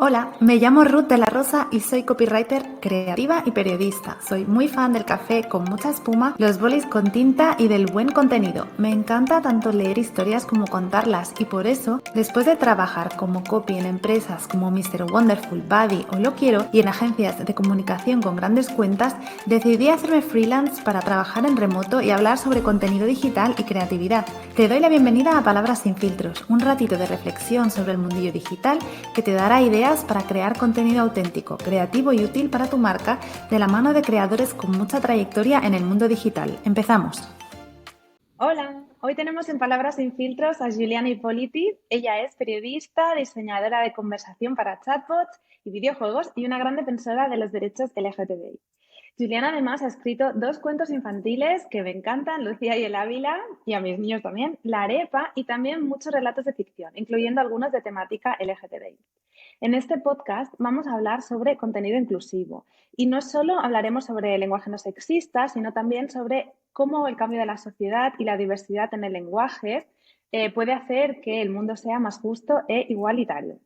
Hola, me llamo Ruth de la Rosa y soy copywriter creativa y periodista. Soy muy fan del café con mucha espuma, los bolis con tinta y del buen contenido. Me encanta tanto leer historias como contarlas y por eso, después de trabajar como copy en empresas como Mr. Wonderful, Buddy o Lo Quiero y en agencias de comunicación con grandes cuentas, decidí hacerme freelance para trabajar en remoto y hablar sobre contenido digital y creatividad. Te doy la bienvenida a Palabras sin filtros, un ratito de reflexión sobre el mundillo digital que te dará ideas para crear contenido auténtico, creativo y útil para tu marca de la mano de creadores con mucha trayectoria en el mundo digital. Empezamos. Hola, hoy tenemos en Palabras sin filtros a Giuliana Ippoliti. Ella es periodista, diseñadora de conversación para chatbots y videojuegos y una gran defensora de los derechos LGTBI. Juliana además ha escrito 2 cuentos infantiles que me encantan, Lucía y el Ávila, y a mis niños también, La Arepa, y también muchos relatos de ficción, incluyendo algunos de temática LGTBI. En este podcast vamos a hablar sobre contenido inclusivo y no solo hablaremos sobre el lenguaje no sexista, sino también sobre cómo el cambio de la sociedad y la diversidad en el lenguaje puede hacer que el mundo sea más justo e igualitario.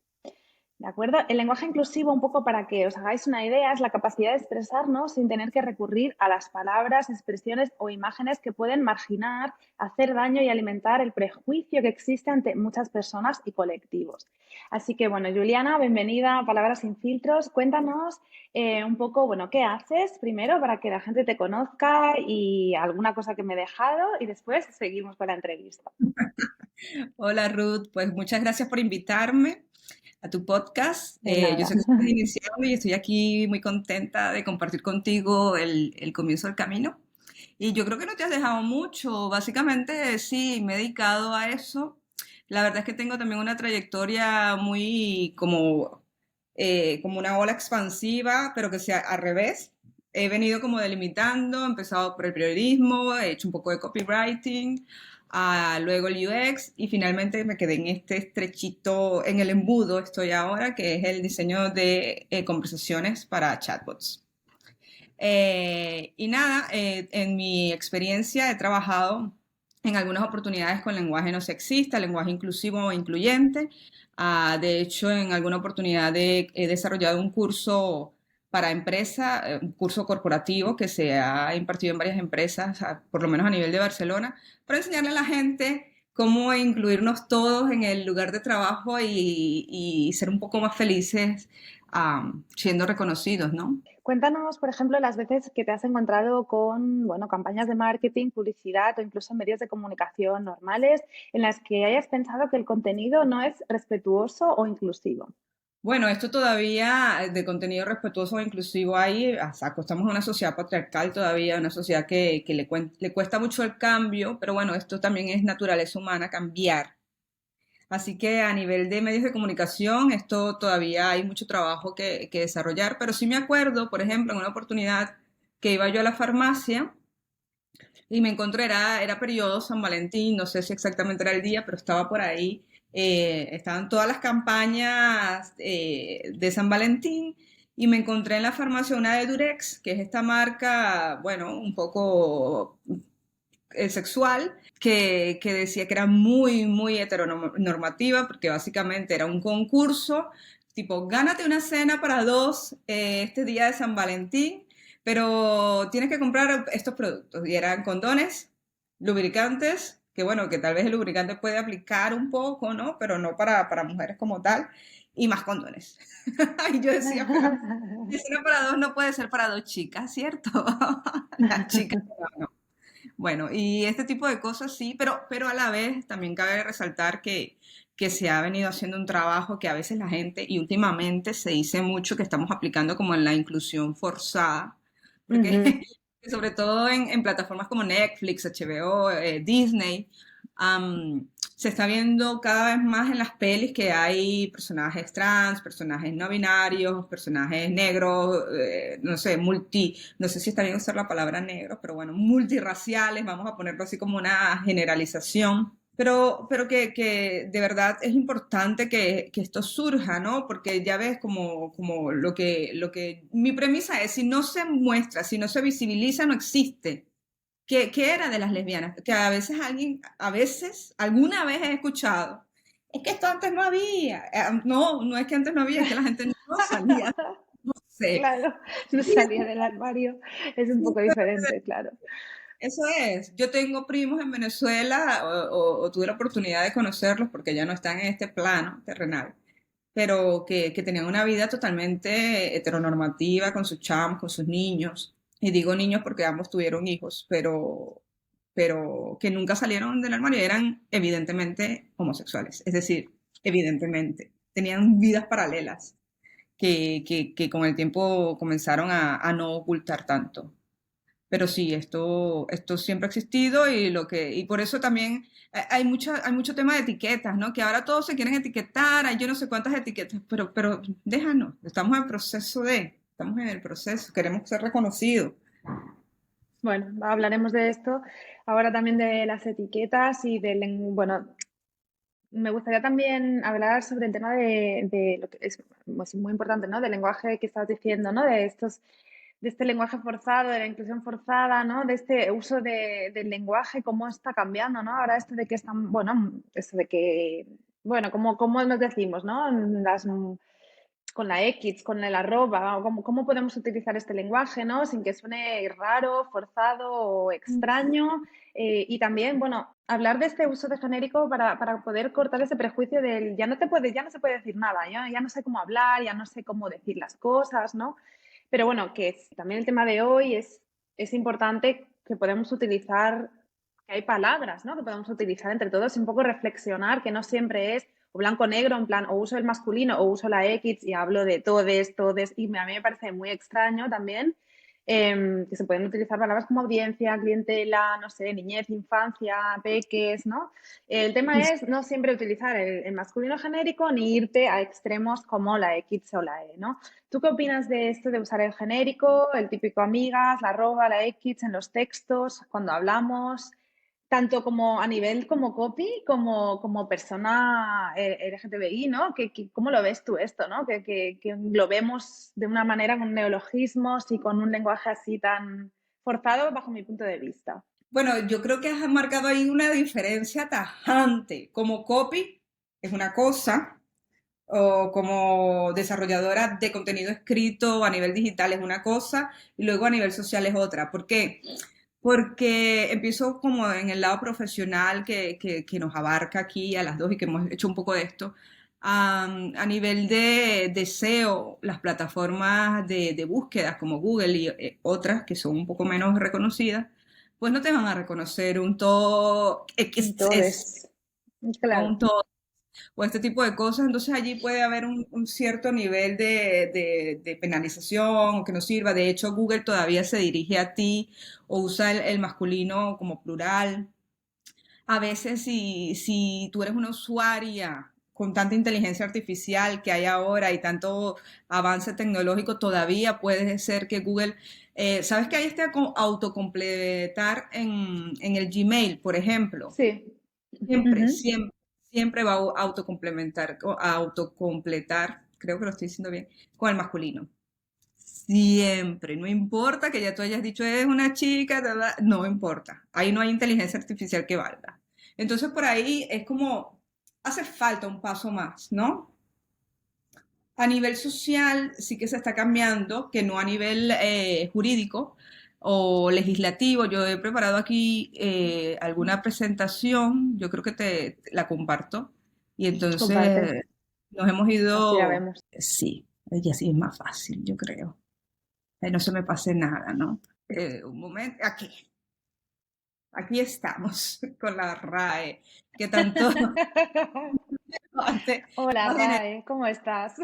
¿De acuerdo? El lenguaje inclusivo, un poco para que os hagáis una idea, es la capacidad de expresarnos sin tener que recurrir a las palabras, expresiones o imágenes que pueden marginar, hacer daño y alimentar el prejuicio que existe ante muchas personas y colectivos. Así que, bueno, Juliana, bienvenida a Palabras sin filtros. Cuéntanos un poco, bueno, qué haces primero para que la gente te conozca y alguna cosa que me he dejado y después seguimos con la entrevista. Hola Ruth, pues muchas gracias por invitarme a tu podcast. De Yo nada. sé que estás iniciando y estoy aquí muy contenta de compartir contigo el comienzo del camino. Y yo creo que no te has dejado mucho. Básicamente, sí, me he dedicado a eso. La verdad es que tengo también una trayectoria muy como una ola expansiva, pero que sea al revés. He venido como delimitando, he empezado por el periodismo, he hecho un poco de copywriting, luego el UX y finalmente me quedé en este estrechito, en el embudo estoy ahora, que es el diseño de conversaciones para chatbots. Y nada, en mi experiencia he trabajado en algunas oportunidades con lenguaje no sexista, lenguaje inclusivo o incluyente. De hecho, en alguna oportunidad he desarrollado un curso para empresa, un curso corporativo que se ha impartido en varias empresas, por lo menos a nivel de Barcelona, para enseñarle a la gente cómo incluirnos todos en el lugar de trabajo y ser un poco más felices, siendo reconocidos, ¿no? Cuéntanos, por ejemplo, las veces que te has encontrado con, bueno, campañas de marketing, publicidad o incluso medios de comunicación normales en las que hayas pensado que el contenido no es respetuoso o inclusivo. Bueno, esto todavía de contenido respetuoso e inclusivo hay, estamos en una sociedad patriarcal todavía, una sociedad que le cuesta mucho el cambio, pero bueno, esto también es naturaleza humana, cambiar. Así que a nivel de medios de comunicación, esto todavía hay mucho trabajo que desarrollar, pero sí me acuerdo, por ejemplo, en una oportunidad que iba yo a la farmacia y me encontré, era periodo San Valentín, no sé si exactamente era el día, pero estaba por ahí. Estaban todas las campañas de San Valentín y me encontré en la farmacia una de Durex, que es esta marca, bueno, un poco sexual, que decía que era muy, muy heteronormativa, porque básicamente era un concurso, tipo, gánate una cena para dos este día de San Valentín, pero tienes que comprar estos productos. Y eran condones, lubricantes, que bueno, que tal vez el lubricante puede aplicar un poco, ¿no? Pero no para mujeres como tal, y más condones. Y yo decía, pero si es cena para dos no puede ser para dos chicas, ¿cierto? Las chicas no. Bueno, y este tipo de cosas sí, pero a la vez también cabe resaltar que se ha venido haciendo un trabajo que a veces la gente, y últimamente se dice mucho que estamos aplicando como en la inclusión forzada, porque Ujú. sobre todo en plataformas como Netflix, HBO, Disney, se está viendo cada vez más en las pelis que hay personajes trans, personajes no binarios, personajes negros, no sé, no sé si está bien usar la palabra negro, pero bueno, multirraciales, vamos a ponerlo así como una generalización. Pero que de verdad es importante que esto surja, ¿no? Porque ya ves como mi premisa es, si no se muestra, si no se visibiliza, no existe. ¿Qué era de las lesbianas? Que a veces alguna vez he escuchado es que esto antes no había. No, no es que antes no había, es que la gente no salía, no sé. Claro, no salía del armario, es un poco diferente, claro. Eso es. Yo tengo primos en Venezuela, o tuve la oportunidad de conocerlos porque ya no están en este plano terrenal, pero que tenían una vida totalmente heteronormativa con sus chamos, con sus niños. Y digo niños porque ambos tuvieron hijos, pero que nunca salieron del armario, eran evidentemente homosexuales. Es decir, evidentemente, tenían vidas paralelas que con el tiempo comenzaron a no ocultar tanto. Pero sí, esto siempre ha existido y por eso también hay mucho tema de etiquetas, ¿no? Que ahora todos se quieren etiquetar, hay yo no sé cuántas etiquetas, pero déjanos, estamos en el proceso, queremos ser reconocidos. Bueno, hablaremos de esto. Ahora también de las etiquetas y bueno, me gustaría también hablar sobre el tema de lo que es pues, muy importante, ¿no? Del lenguaje que estás diciendo, ¿no? De este lenguaje forzado, de la inclusión forzada, ¿no? De este uso del lenguaje, cómo está cambiando, ¿no? Ahora esto de que están, bueno, esto de que, bueno, cómo nos decimos, ¿no? Con la X, con el arroba, cómo podemos utilizar este lenguaje, ¿no? Sin que suene raro, forzado o extraño. Y también, bueno, hablar de este uso de genérico para poder cortar ese prejuicio del ya no se puede decir nada, ya no sé cómo hablar, ya no sé cómo decir las cosas, ¿no? Pero bueno, también el tema de hoy es importante que podemos utilizar, que hay palabras, ¿no? Que podemos utilizar entre todos y un poco reflexionar, que no siempre es o blanco o negro, en plan, o uso el masculino o uso la X y hablo de todes, y a mí me parece muy extraño también que se pueden utilizar palabras como audiencia, clientela, no sé, niñez, infancia, peques, ¿no? El tema es no siempre utilizar el masculino genérico ni irte a extremos como la X o la E, ¿no? ¿Tú qué opinas de esto de usar el genérico, el típico amigas, la arroba, la X en los textos, cuando hablamos? Tanto como a nivel como copy, como persona LGTBI, ¿no? ¿Cómo lo ves tú esto, ¿no? Que lo vemos de una manera con neologismos y con un lenguaje así tan forzado bajo mi punto de vista. Bueno, yo creo que has marcado ahí una diferencia tajante. Como copy es una cosa, o como desarrolladora de contenido escrito a nivel digital es una cosa, y luego a nivel social es otra. ¿Por qué? Porque empiezo como en el lado profesional que nos abarca aquí a las dos y que hemos hecho un poco de esto. A nivel de SEO, las plataformas de búsquedas como Google y otras que son un poco menos reconocidas, pues no te van a reconocer un todo XS Entonces, o claro, un todo o este tipo de cosas, entonces allí puede haber un cierto nivel de penalización o que no sirva. De hecho, Google todavía se dirige a ti o usa el masculino como plural. A veces si tú eres una usuaria con tanta inteligencia artificial que hay ahora y tanto avance tecnológico, todavía puede ser que Google, ¿sabes que hay este autocompletar en el Gmail, por ejemplo? sí. Siempre, Ujú. siempre, siempre va a autocomplementar, a autocompletar, creo que lo estoy diciendo bien, con el masculino. Siempre, no importa que ya tú hayas dicho es una chica, no importa. Ahí no hay inteligencia artificial que valga. Entonces por ahí es como, hace falta un paso más, ¿no? A nivel social sí que se está cambiando, que no a nivel jurídico o legislativo. Yo he preparado aquí alguna presentación, yo creo que te la comparto. Y Comparte, entonces nos hemos así la ido, vemos. sí, y así es más fácil, yo creo. No se me pase nada, ¿no? Un momento, aquí estamos con la RAE, que tanto hace, Hola, más bien RAE, ¿cómo estás?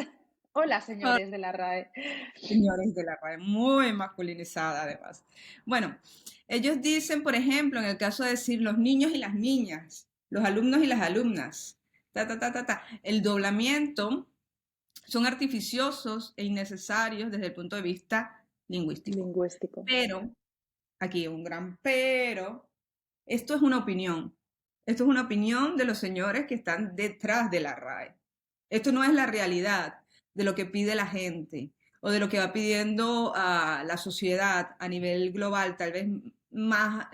Hola, señores de la RAE. señores de la RAE, muy masculinizada además. Bueno, ellos dicen, por ejemplo, en el caso de decir los niños y las niñas, los alumnos y las alumnas, el doblamiento son artificiosos e innecesarios desde el punto de vista lingüístico. Lingüístico. Pero, aquí un gran pero, esto es una opinión. Esto es una opinión de los señores que están detrás de la RAE. Esto no es la realidad de lo que pide la gente o de lo que va pidiendo la sociedad a nivel global, tal vez más,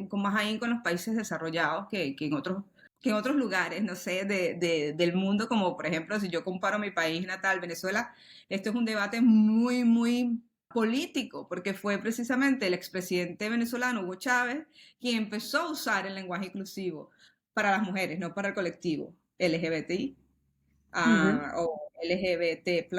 con más ahínco en los países desarrollados que en otros que en otros lugares, no sé, del mundo, como por ejemplo, si yo comparo mi país natal, Venezuela, esto es un debate muy, muy político, porque fue precisamente el expresidente venezolano Hugo Chávez quien empezó a usar el lenguaje inclusivo para las mujeres, no para el colectivo LGBTI Ujú. o LGBT+.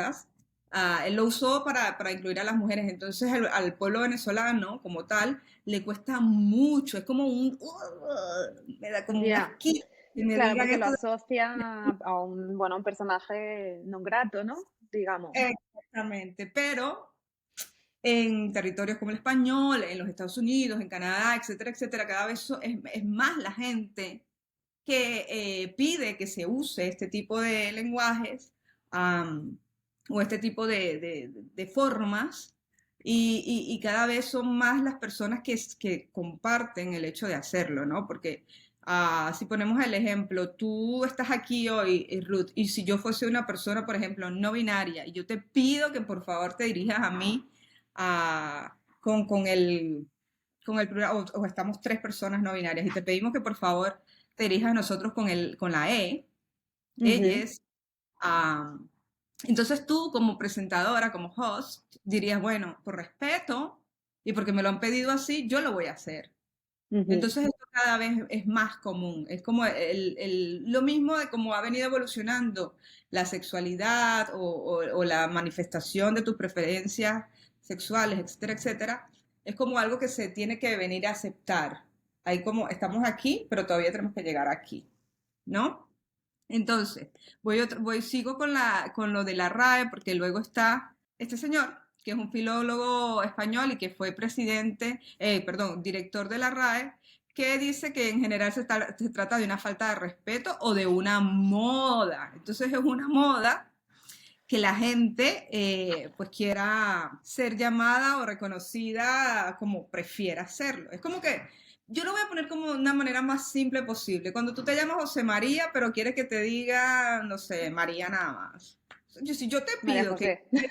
Él lo usó para incluir a las mujeres. Entonces al pueblo venezolano como tal le cuesta mucho. Es como me da como un Ya, asquito que me claro, digan porque lo esto. asocia a un, bueno, un personaje non grato, ¿no? Digamos. Exactamente. Pero en territorios como el español, en los Estados Unidos, en Canadá, etcétera, etcétera, cada vez es más la gente que pide que se use este tipo de lenguajes um, o este tipo de formas y cada vez son más las personas que comparten el hecho de hacerlo, ¿no? Porque si ponemos el ejemplo, tú estás aquí hoy, Ruth, y si yo fuese una persona, por ejemplo, no binaria, y yo te pido que por favor te dirijas a mí con el plural, o estamos tres personas no binarias, y te pedimos que por favor te dirijas a nosotros con la Ujú, ellas. am, entonces tú como presentadora, como host, dirías, bueno, por respeto y porque me lo han pedido así, yo lo voy a hacer. ujú. Entonces esto cada vez es más común. Es como lo mismo de cómo ha venido evolucionando la sexualidad o la manifestación de tus preferencias sexuales, etcétera, etcétera. Es como algo que se tiene que venir a aceptar. Hay como, estamos aquí, pero todavía tenemos que llegar aquí, ¿no? Entonces, sigo con lo de la RAE, porque luego está este señor, que es un filólogo español y que fue perdón, director de la RAE, que dice que en general se trata de una falta de respeto o de una moda. Entonces es una moda que la gente pues quiera ser llamada o reconocida como prefiera hacerlo. Es como que yo lo voy a poner como de una manera más simple posible. Cuando tú te llamas José María, pero quieres que te diga, no sé, María nada más. Si yo te María pido que, José.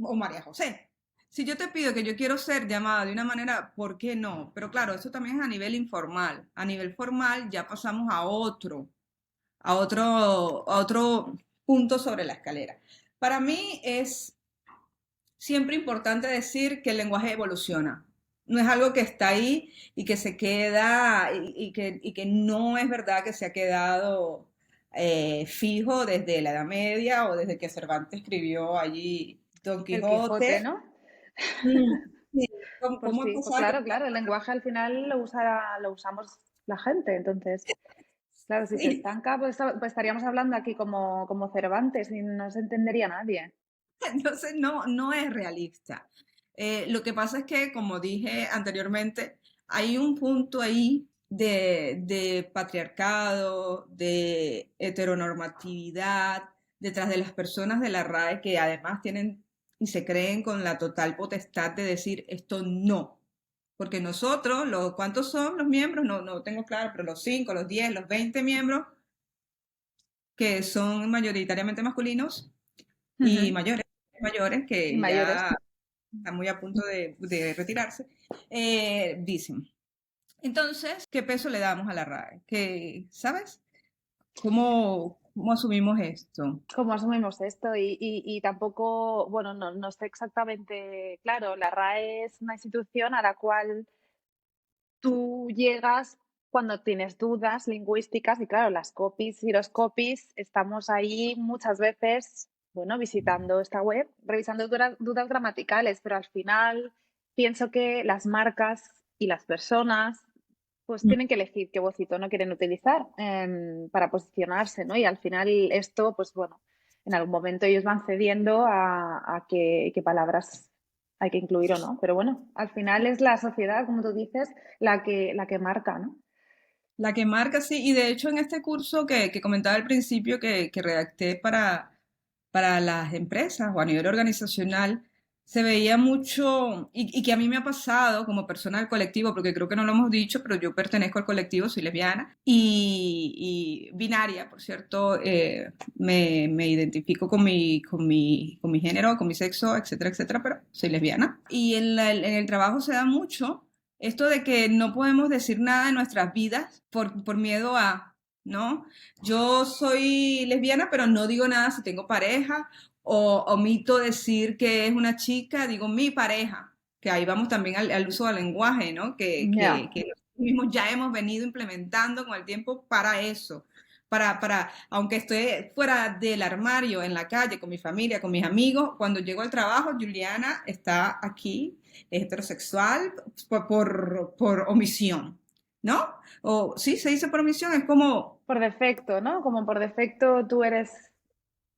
o María José, si yo te pido que yo quiero ser llamada de una manera, ¿por qué no? Pero claro, eso también es a nivel informal. A nivel formal ya pasamos a otro punto sobre la escalera. Para mí es siempre importante decir que el lenguaje evoluciona. No es algo que está ahí y que se queda y que no es verdad que se ha quedado fijo desde la Edad Media o desde que Cervantes escribió allí Don El Quijote, Quijote. ¿no? Mm, sí, Pues ¿cómo ha sí, pues pasado? claro, claro, el lenguaje al final lo usamos la gente, entonces, claro, si se Sí, estanca, pues estaríamos hablando aquí como Cervantes y no se entendería nadie. entonces no es realista. Lo que pasa es que, como dije anteriormente, hay un punto ahí de patriarcado, de heteronormatividad, detrás de las personas de la RAE que además tienen y se creen con la total potestad de decir esto no. Porque nosotros, ¿cuántos son los miembros? No tengo claro, pero los 5, los 10, los 20 miembros, que son mayoritariamente masculinos, y Ujú. mayores Y que mayores. ya están muy a punto de retirarse, dicen. Entonces, ¿qué peso le damos a la RAE? ¿Sabes? ¿Cómo asumimos esto? ¿Cómo asumimos esto? Y tampoco, bueno, no sé exactamente, claro, la RAE es una institución a la cual tú llegas cuando tienes dudas lingüísticas y claro, las copies y los copies estamos ahí muchas veces, bueno, visitando esta web, revisando dudas gramaticales, pero al final pienso que las marcas y las personas pues tienen que elegir qué vocito no quieren utilizar para posicionarse, ¿no? Y al final esto, pues bueno, en algún momento ellos van cediendo a qué palabras hay que incluir o no. Pero bueno, al final es la sociedad, como tú dices, la que marca, ¿no? La que marca, sí, y de hecho en este curso que comentaba al principio que redacté para las empresas o a nivel organizacional, se veía mucho, y que a mí me ha pasado como persona del colectivo, porque creo que no lo hemos dicho, pero yo pertenezco al colectivo, soy lesbiana y binaria, por cierto, me identifico con mi género, con mi sexo, etcétera, etcétera, pero soy lesbiana. Y en el trabajo se da mucho Esto de que no podemos decir nada de nuestras vidas por miedo a, ¿no? Yo soy lesbiana, pero no digo nada si tengo pareja, o omito decir que es una chica, digo mi pareja, que ahí vamos también al uso del lenguaje, ¿no? Ya, Que nosotros mismos ya hemos venido implementando con el tiempo para eso. Aunque estoy fuera del armario, en la calle, con mi familia, con mis amigos, cuando llego al trabajo, Juliana está aquí, es heterosexual por omisión, ¿no? O sí, se dice por omisión, es como, por defecto, ¿no? Como por defecto tú eres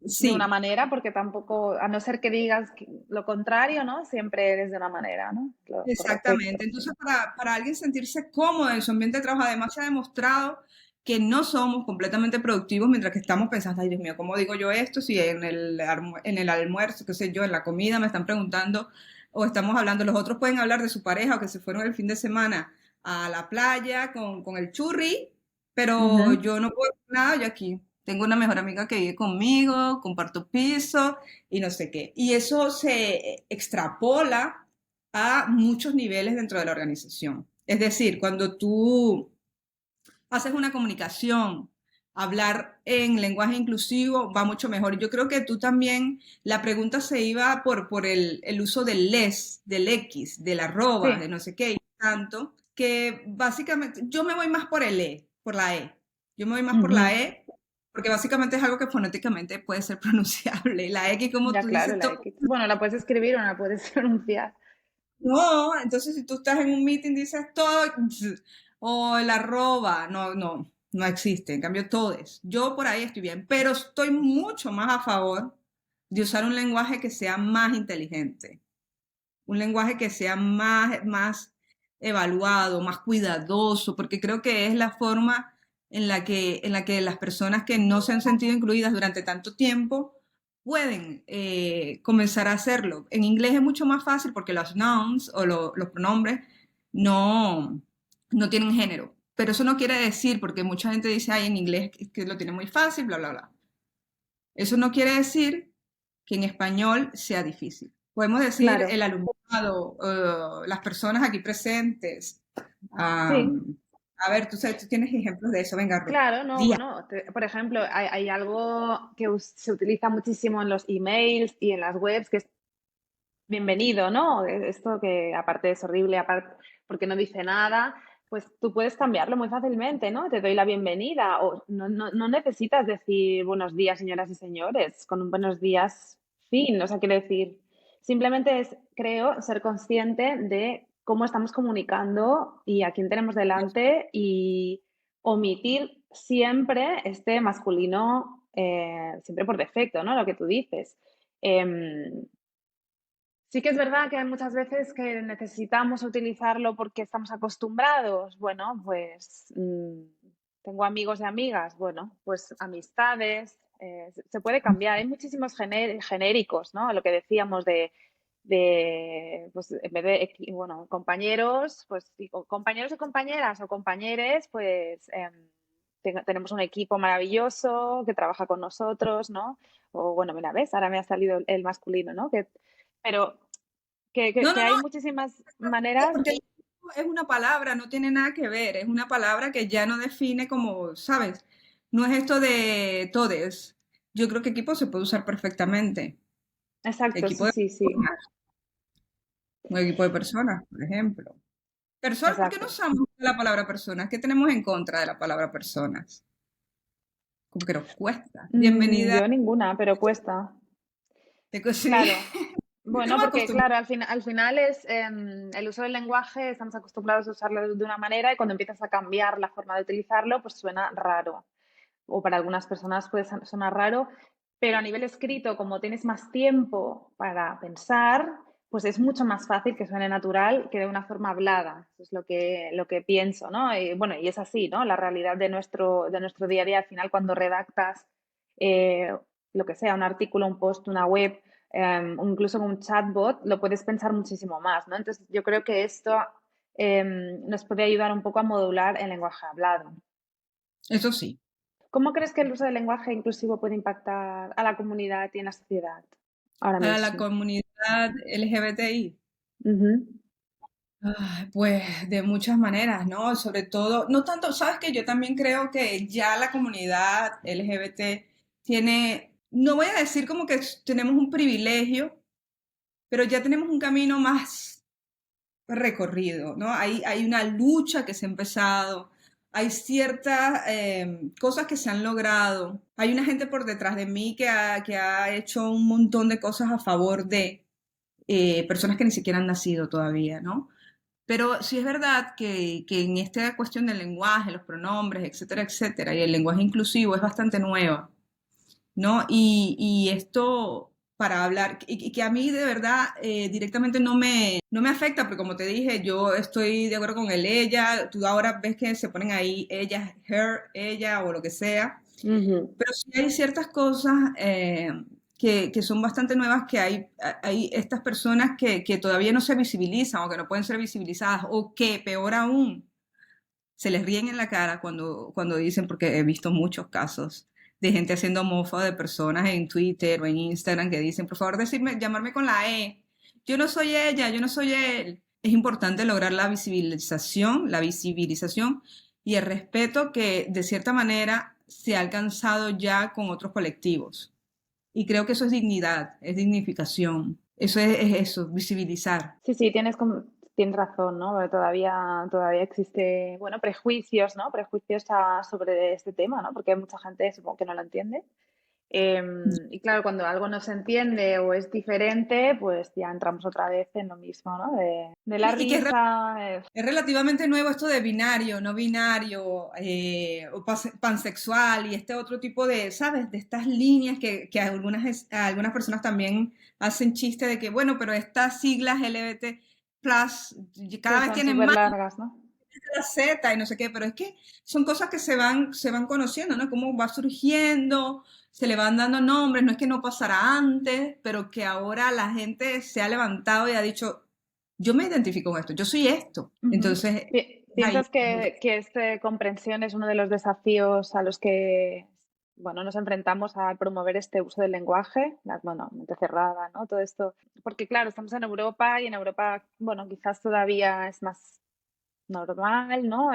de una sí, manera, porque tampoco, a no ser que digas lo contrario, ¿no? Siempre eres de una manera, ¿no? Por defecto, exactamente. sí. Entonces, para alguien sentirse cómodo en su ambiente de trabajo, además se ha demostrado que no somos completamente productivos mientras que estamos pensando, ay Dios mío, ¿cómo digo yo esto? Si en el almuerzo, qué sé yo, en la comida me están preguntando o estamos hablando, los otros pueden hablar de su pareja o que se fueron el fin de semana a la playa con el churri, pero Ujú. yo no puedo hacer nada, yo aquí tengo una mejor amiga que vive conmigo, comparto piso y no sé qué. Y eso se extrapola a muchos niveles dentro de la organización. Es decir, cuando tú haces una comunicación, hablar en lenguaje inclusivo va mucho mejor. Yo creo que tú también, la pregunta se iba por el uso del les, del X, del arroba, de Sí, no sé qué, y tanto, que básicamente yo me voy más por el E, por la E. Yo me voy más por la ujú. E, porque básicamente es algo que fonéticamente puede ser pronunciable. La X, como Ya tú claro, dices, la X. Bueno, la puedes escribir o no la puedes pronunciar. no, entonces si tú estás en un meeting dices todo o el arroba, no existe, en cambio todo es. Yo por ahí estoy bien, pero estoy mucho más a favor de usar un lenguaje que sea más inteligente, un lenguaje que sea más evaluado, más cuidadoso, porque creo que es la forma en la que las personas que no se han sentido incluidas durante tanto tiempo pueden comenzar a hacerlo. En inglés es mucho más fácil porque los nouns o los pronombres no, no tienen género. Pero eso no quiere decir, porque mucha gente dice, ay, en inglés que lo tiene muy fácil, bla, bla, bla. Eso no quiere decir que en español sea difícil. Podemos decir Claro, el alumnado, las personas aquí presentes. sí. am, a ver, tú tienes ejemplos de eso. Venga, Ruth. Claro, no, Día. bueno, por ejemplo, hay algo que se utiliza muchísimo en los emails y en las webs, que es bienvenido, ¿no? Esto que aparte es horrible, aparte porque no dice nada, pues tú puedes cambiarlo muy fácilmente, ¿no? Te doy la bienvenida o no necesitas decir buenos días, señoras y señores, con un buenos días, fin, o sea, quiere decir, simplemente es, creo, ser consciente de cómo estamos comunicando y a quién tenemos delante y omitir siempre este masculino, siempre por defecto, ¿no? Lo que tú dices. Em, Sí que es verdad que hay muchas veces que necesitamos utilizarlo porque estamos acostumbrados. Bueno, pues tengo amigos y amigas, bueno, pues amistades, se puede cambiar. Hay muchísimos genéricos, ¿no? Lo que decíamos pues en vez de, bueno, compañeros, pues digo, compañeros y compañeras o compañeres, pues tenemos un equipo maravilloso que trabaja con nosotros, ¿no? O bueno, mira, ves, ahora me ha salido el masculino, ¿no? Pero No, que no, no, hay muchísimas maneras. porque es una palabra, no tiene nada que ver. Es una palabra que ya no define como, ¿sabes? No es esto de todes. Yo creo que equipo se puede usar perfectamente. Exacto, Equipo sí, de sí, sí, personas, un equipo de personas, por ejemplo. Personas, ¿por qué no exacto. usamos la palabra personas? ¿Qué tenemos en contra de la palabra personas? Como que nos cuesta. Bienvenida. Yo ninguna, pero cuesta. Sí, Claro. Bueno, estamos porque acostumbrados. claro, al final es el uso del lenguaje, estamos acostumbrados a usarlo de una manera y cuando empiezas a cambiar la forma de utilizarlo, pues suena raro. O para algunas personas puede sonar raro, pero a nivel escrito, como tienes más tiempo para pensar, pues es mucho más fácil que suene natural que de una forma hablada. Eso es lo que pienso, ¿no? Y, bueno, y es así, ¿no? La realidad de nuestro día a día, al final, cuando redactas eh, lo que sea, un artículo, un post, una web, incluso un chatbot, lo puedes pensar muchísimo más, ¿no? Entonces, yo creo que esto nos puede ayudar un poco a modular el lenguaje hablado. Eso sí. ¿Cómo crees que el uso del lenguaje inclusivo puede impactar a la comunidad y en la sociedad ahora Para la mismo? comunidad LGBTI. Ujú. Pues de muchas maneras, ¿no? Sobre todo, no tanto, sabes que yo también creo que ya la comunidad LGBT tiene, no voy a decir como que tenemos un privilegio, pero ya tenemos un camino más recorrido, ¿no? Hay una lucha que se ha empezado, hay ciertas cosas que se han logrado, hay una gente por detrás de mí que ha hecho un montón de cosas a favor de personas que ni siquiera han nacido todavía, ¿no? Pero sí es verdad que en esta cuestión del lenguaje, los pronombres, etcétera, etcétera, y el lenguaje inclusivo es bastante nueva, ¿no? Y esto para hablar, y que a mí de verdad directamente no me afecta, porque como te dije, yo estoy de acuerdo con el ella, tú ahora ves que se ponen ahí ella, her, ella o lo que sea, Ujú. pero sí hay ciertas cosas que son bastante nuevas, que hay estas personas que todavía no se visibilizan o que no pueden ser visibilizadas, o que peor aún, se les ríen en la cara cuando dicen, porque he visto muchos casos de gente haciendo mofa de personas en Twitter o en Instagram que dicen, por favor, decirme, llamarme con la E. Yo no soy ella, yo no soy él. Es importante lograr la visibilización y el respeto que de cierta manera se ha alcanzado ya con otros colectivos. Y creo que eso es dignidad, es dignificación. Es eso, visibilizar. Sí, sí, tienes razón, ¿no? Porque todavía existe, bueno, prejuicios, ¿no? Prejuicios sobre este tema, ¿no? Porque hay mucha gente, supongo que no lo entiende. Y claro, cuando algo no se entiende o es diferente, pues ya entramos otra vez en lo mismo, ¿no? De la Y que risa. es relativamente nuevo esto de binario, no binario, o pansexual y este otro tipo de, ¿sabes? De estas líneas que algunas personas también hacen chiste de que, bueno, pero estas siglas LGBT plus Sí, cada vez son tienen súper más largas, ¿no? la Z y no sé qué, pero es que son cosas que se van conociendo, ¿no? Cómo va surgiendo, se le van dando nombres, no es que no pasara antes, pero que ahora la gente se ha levantado y ha dicho, yo me identifico con esto, yo soy esto. Ujú. Entonces, ahí. ¿Piensas que esta comprensión es uno de los desafíos a los que, bueno, nos enfrentamos al promover este uso del lenguaje? Bueno, mente cerrada, ¿no? Todo esto. Porque, claro, estamos en Europa y en Europa, bueno, quizás todavía es más normal, ¿no?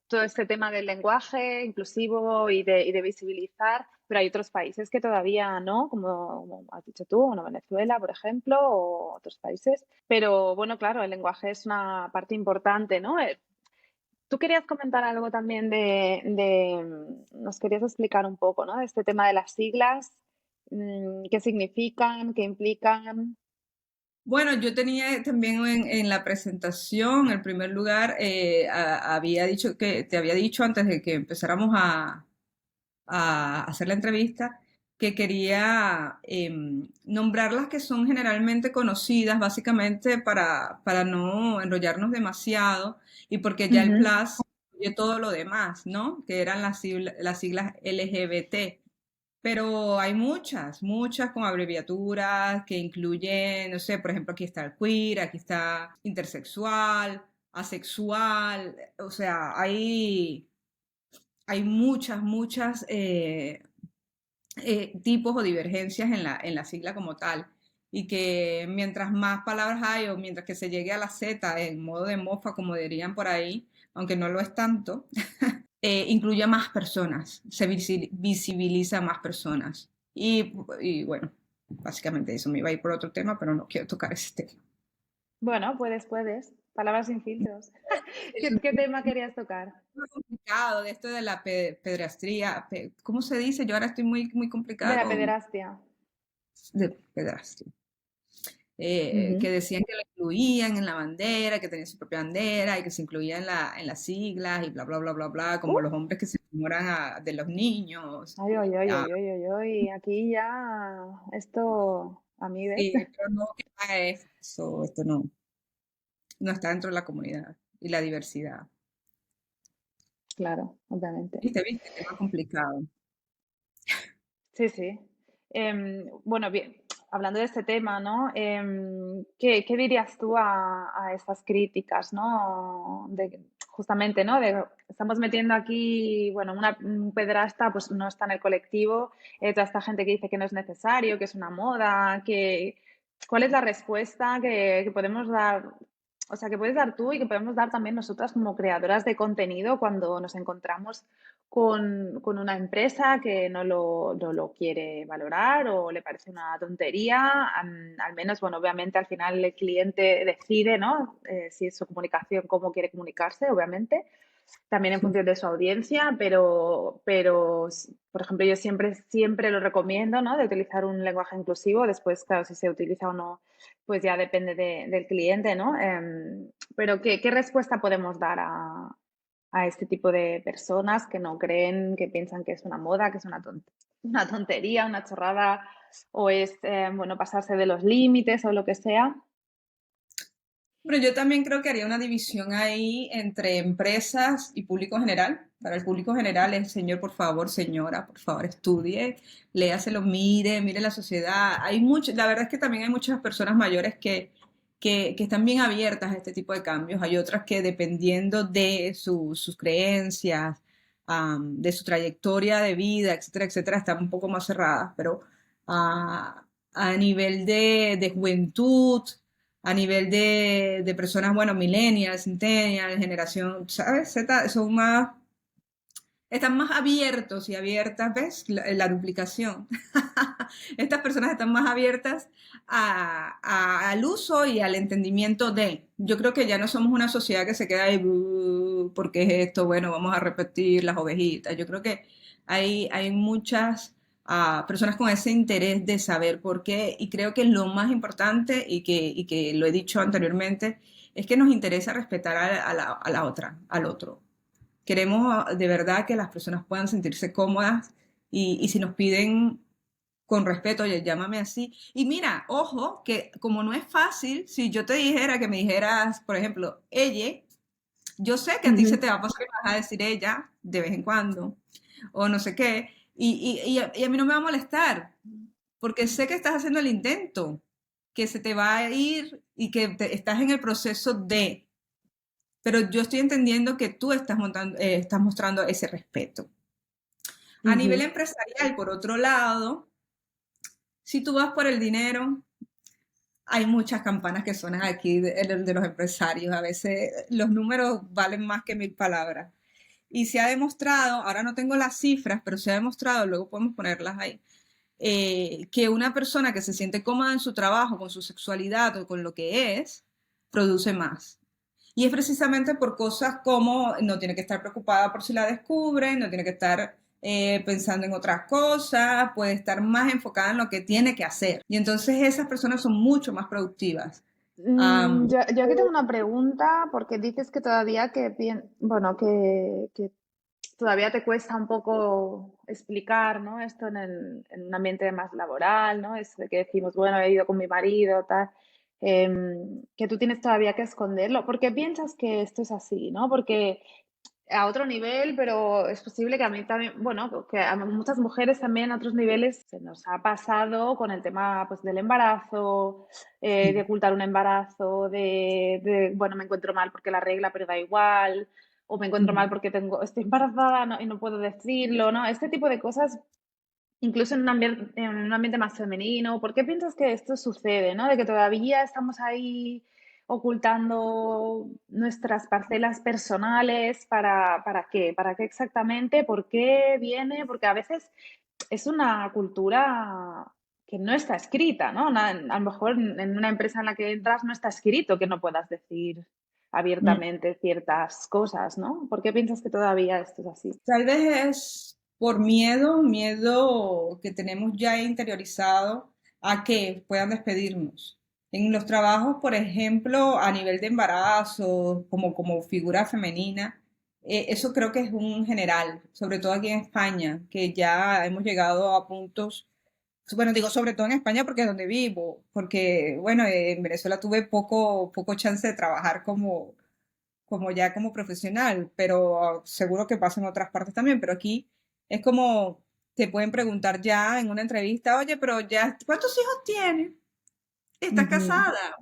Todo este tema del lenguaje inclusivo y de visibilizar, pero hay otros países que todavía no, como has dicho tú, bueno, Venezuela, por ejemplo, o otros países. Pero bueno, claro, el lenguaje es una parte importante, ¿no? Tú querías comentar algo también nos querías explicar un poco, ¿no? De este tema de las siglas, qué significan, qué implican. Bueno, yo tenía también en la presentación, en primer lugar, había dicho que te había dicho antes de que empezáramos a hacer la entrevista, que quería nombrar las que son generalmente conocidas, básicamente para no enrollarnos demasiado y porque ya el Ujú. plus incluye todo lo demás, ¿no? Que eran las siglas LGBT. Pero hay muchas, muchas con abreviaturas que incluyen, no sé, por ejemplo, aquí está el queer, aquí está intersexual, asexual, o sea, hay muchas, muchas tipos o divergencias en la sigla como tal. Y que mientras más palabras hay o mientras que se llegue a la Z en modo de mofa, como dirían por ahí, aunque no lo es tanto, incluye a más personas, se visibiliza a más personas. Y bueno, básicamente eso me iba a ir por otro tema, pero no quiero tocar ese tema. Bueno, puedes. Palabras sin filtros. ¿Qué tema querías tocar? Muy complicado de esto de la pedrastría, ¿cómo se dice? Yo ahora estoy muy De complicada la con pederastia. de pedrastría. Que Ujú. decían que lo incluían en la bandera, que tenía su propia bandera y que se incluía en las siglas y bla, bla, bla, bla, bla, como los hombres que se enamoran de los niños. Ay, ay, ay, Ya, ay, ay, ay, ay. Aquí ya esto a mí, ¿ves? sí, pero no, que eso, esto no está dentro de la comunidad y la diversidad. Claro, obviamente. ¿Viste? Tema complicado. Sí, sí. Bueno, bien, hablando de este tema, ¿no? ¿Qué dirías tú a estas críticas, ¿no? Justamente, ¿no? Estamos metiendo aquí, bueno, un pederasta, pues no está en el colectivo, toda esta gente que dice que no es necesario, que es una moda, ¿cuál es la respuesta que podemos dar? o sea, que puedes dar tú y que podemos dar también nosotras como creadoras de contenido cuando nos encontramos con una empresa que no lo quiere valorar o le parece una tontería. Al menos, bueno, obviamente al final el cliente decide, ¿no? Si es su comunicación, cómo quiere comunicarse, obviamente también en función de su audiencia, pero por ejemplo, yo siempre lo recomiendo, ¿no? De utilizar un lenguaje inclusivo. Después, claro, si se utiliza o no, pues ya depende del cliente, ¿no? Pero ¿qué respuesta podemos dar a este tipo de personas que no creen, que piensan que es una moda, que es una tontería, una chorrada, o es, bueno, pasarse de los límites o lo que sea? Pero yo también creo que haría una división ahí entre empresas y público general. Para el público general es, señor, por favor, señora, por favor, estudie, léaselo, mire la sociedad. Hay mucho, la verdad es que también hay muchas personas mayores que están bien abiertas a este tipo de cambios. Hay otras que dependiendo de sus creencias, de su trayectoria de vida, etcétera, etcétera, están un poco más cerradas. Pero a nivel de juventud, a nivel de personas, bueno, millennials, centennials, generación, ¿sabes? Z, son más, están más abiertos y abiertas, ¿ves? La duplicación. Estas personas están más abiertas al uso y al entendimiento de. Yo creo que ya no somos una sociedad que se queda ahí, ¿porque es esto? Bueno, vamos a repetir las ovejitas. Yo creo que hay muchas personas con ese interés de saber por qué, y creo que lo más importante, y que lo he dicho anteriormente, es que nos interesa respetar a la otra, al otro. Queremos de verdad que las personas puedan sentirse cómodas y si nos piden con respeto, oye, llámame así. Y mira, ojo, que como no es fácil, si yo te dijera que me dijeras, por ejemplo, ella, yo sé que a ti se Ujú, te va a pasar y vas a decir ella de vez en cuando, o no sé qué, y a mí no me va a molestar, porque sé que estás haciendo el intento, que se te va a ir y que estás en el proceso de, pero yo estoy entendiendo que tú estás mostrando ese respeto. A nivel ujú. empresarial, por otro lado, si tú vas por el dinero, hay muchas campanas que suenan aquí de los empresarios. A veces los números valen más que mil palabras. Y se ha demostrado, ahora no tengo las cifras, pero se ha demostrado, luego podemos ponerlas ahí, que una persona que se siente cómoda en su trabajo, con su sexualidad o con lo que es, produce más. Y es precisamente por cosas como no tiene que estar preocupada por si la descubren, no tiene que estar pensando en otras cosas, puede estar más enfocada en lo que tiene que hacer. Y entonces esas personas son mucho más productivas. Um, Yo aquí tengo una pregunta porque dices que todavía bueno, que todavía te cuesta un poco explicar, ¿no? Esto en un ambiente más laboral, ¿no? Es de que decimos, bueno, he ido con mi marido, tal, que tú tienes todavía que esconderlo. ¿Por qué piensas que esto es así, ¿no? Porque a otro nivel, pero es posible que a mí también, bueno, que a muchas mujeres también a otros niveles se nos ha pasado con el tema pues, del embarazo, de ocultar un embarazo, bueno, me encuentro mal porque la regla, pero da igual, o me encuentro mal porque estoy embarazada y no puedo decirlo, ¿no? Este tipo de cosas, incluso en un ambiente más femenino. ¿Por qué piensas que esto sucede, ¿no? De que todavía estamos ahí ocultando nuestras parcelas personales, ¿para qué? ¿Para qué exactamente? ¿Por qué viene? Porque a veces es una cultura que no está escrita, ¿no? A lo mejor en una empresa en la que entras no está escrito que no puedas decir abiertamente ciertas cosas, ¿no? ¿Por qué piensas que todavía esto es así? Tal vez es por miedo, miedo que tenemos ya interiorizado a que puedan despedirnos. En los trabajos, por ejemplo, a nivel de embarazo, como figura femenina, eso creo que es un general, sobre todo aquí en España, que ya hemos llegado a puntos, bueno, digo sobre todo en España porque es donde vivo, porque, bueno, en Venezuela tuve poco chance de trabajar como ya como profesional, pero seguro que pasa en otras partes también, pero aquí es como te pueden preguntar ya en una entrevista, oye, pero ya, ¿cuántos hijos tienes? ¿Estás Ujú. casada?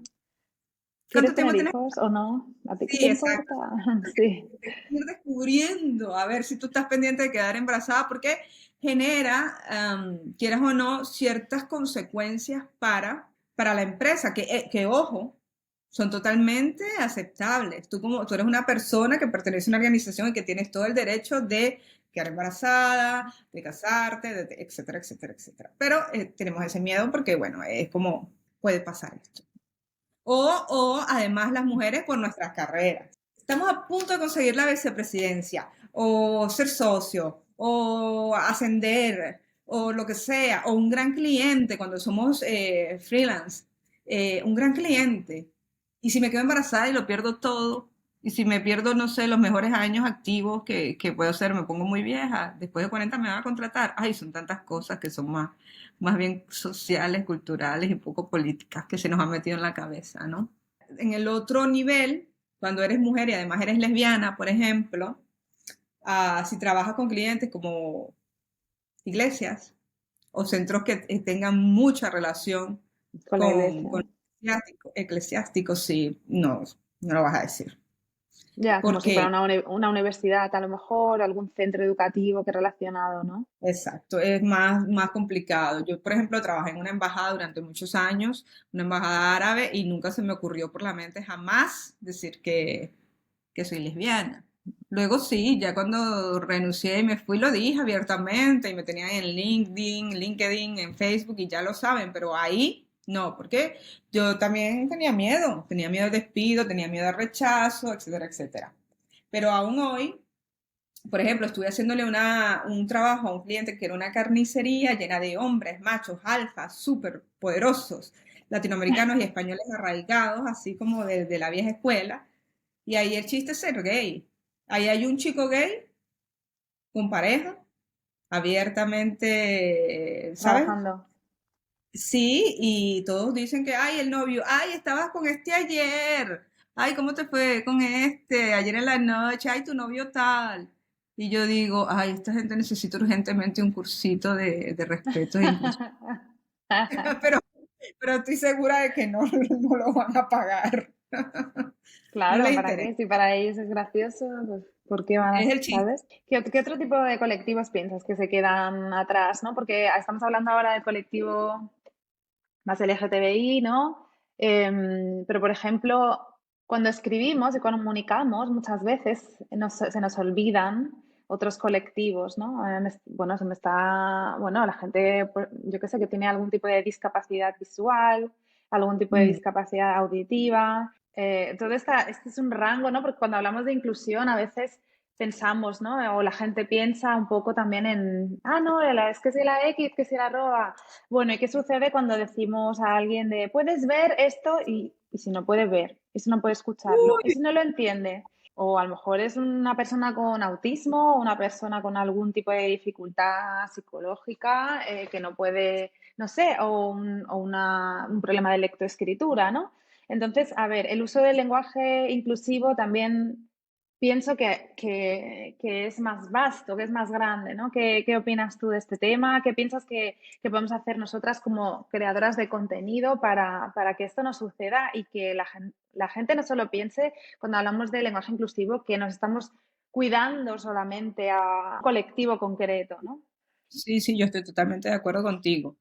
¿Cuánto ¿Quieres tiempo tener tienes? hijos o no? ¿A ti qué te Sí, importa? exacto. Sí. Ir descubriendo, a ver si tú estás pendiente de quedar embarazada, porque genera, quieras o no, ciertas consecuencias para la empresa, que ojo, son totalmente aceptables. Tú eres una persona que pertenece a una organización y que tienes todo el derecho de quedar embarazada, de casarte, etcétera, etcétera, etcétera. Pero tenemos ese miedo porque, bueno, es como puede pasar esto. O además las mujeres por nuestras carreras. Estamos a punto de conseguir la vicepresidencia, o ser socio, o ascender, o lo que sea, o un gran cliente cuando somos freelance, un gran cliente. Y si me quedo embarazada y lo pierdo todo, y si me pierdo, no sé, los mejores años activos que puedo ser, me pongo muy vieja, después de 40 me van a contratar. Ay, son tantas cosas que son más bien sociales, culturales y poco políticas que se nos han metido en la cabeza, ¿no? En el otro nivel, cuando eres mujer y además eres lesbiana, por ejemplo, si trabajas con clientes como iglesias o centros que tengan mucha relación Con la iglesia. con eclesiásticos, sí, no, no lo vas a decir. Ya, como si fuera Porque una universidad, a lo mejor, algún centro educativo que relacionado, ¿no? exacto, es más complicado. Yo, por ejemplo, trabajé en una embajada durante muchos años, una embajada árabe, y nunca se me ocurrió por la mente jamás decir que soy lesbiana. Luego sí, ya cuando renuncié y me fui lo dije abiertamente y me tenían en LinkedIn, en Facebook y ya lo saben, pero ahí no, porque yo también tenía miedo al despido, tenía miedo al rechazo, etcétera, etcétera. Pero aún hoy por ejemplo, estuve haciéndole un trabajo a un cliente que era una carnicería llena de hombres, machos, alfas, súper poderosos, latinoamericanos y españoles arraigados, así como de la vieja escuela. Y ahí el chiste es ser gay. Ahí hay un chico gay con pareja, abiertamente, ¿sabes? Trabajando. Sí, y todos dicen que, ay, el novio, ay, estabas con este ayer, ay, ¿cómo te fue con este? Ayer en la noche, ay, tu novio tal. Y yo digo, ay, esta gente necesita urgentemente un cursito de respeto e inclusión. Pero, pero estoy segura de que no, no lo van a pagar. No Claro, les ¿para interesa. qué? Si para ellos es gracioso, pues ¿por qué van a, Es el chiste. sabes? ¿Qué otro tipo de colectivos piensas que se quedan atrás, ¿no? Porque estamos hablando ahora del colectivo más LGTBI, ¿no? Pero, por ejemplo, cuando escribimos y cuando comunicamos, muchas veces se nos olvidan otros colectivos, ¿no? Bueno, se me está, bueno, la gente, yo qué sé, que tiene algún tipo de discapacidad visual, algún tipo de Mm. discapacidad auditiva. Este es un rango, ¿no? Porque cuando hablamos de inclusión, a veces pensamos, ¿no? O la gente piensa un poco también en, no, es que si la X, que si la arroba. Bueno, ¿y qué sucede cuando decimos a alguien de, puedes ver esto? Y si no puede ver, y si no puede escucharlo, y si no lo entiende. O a lo mejor es una persona con autismo, o una persona con algún tipo de dificultad psicológica que no puede, no sé, un problema de lectoescritura, ¿no? Entonces, a ver, el uso del lenguaje inclusivo también pienso que es más vasto, que es más grande, ¿no? ¿Qué opinas tú de este tema? ¿Qué piensas que podemos hacer nosotras como creadoras de contenido para que esto no suceda y que la gente no solo piense, cuando hablamos de lenguaje inclusivo, que nos estamos cuidando solamente a un colectivo concreto, ¿no? Sí, sí, yo estoy totalmente de acuerdo contigo.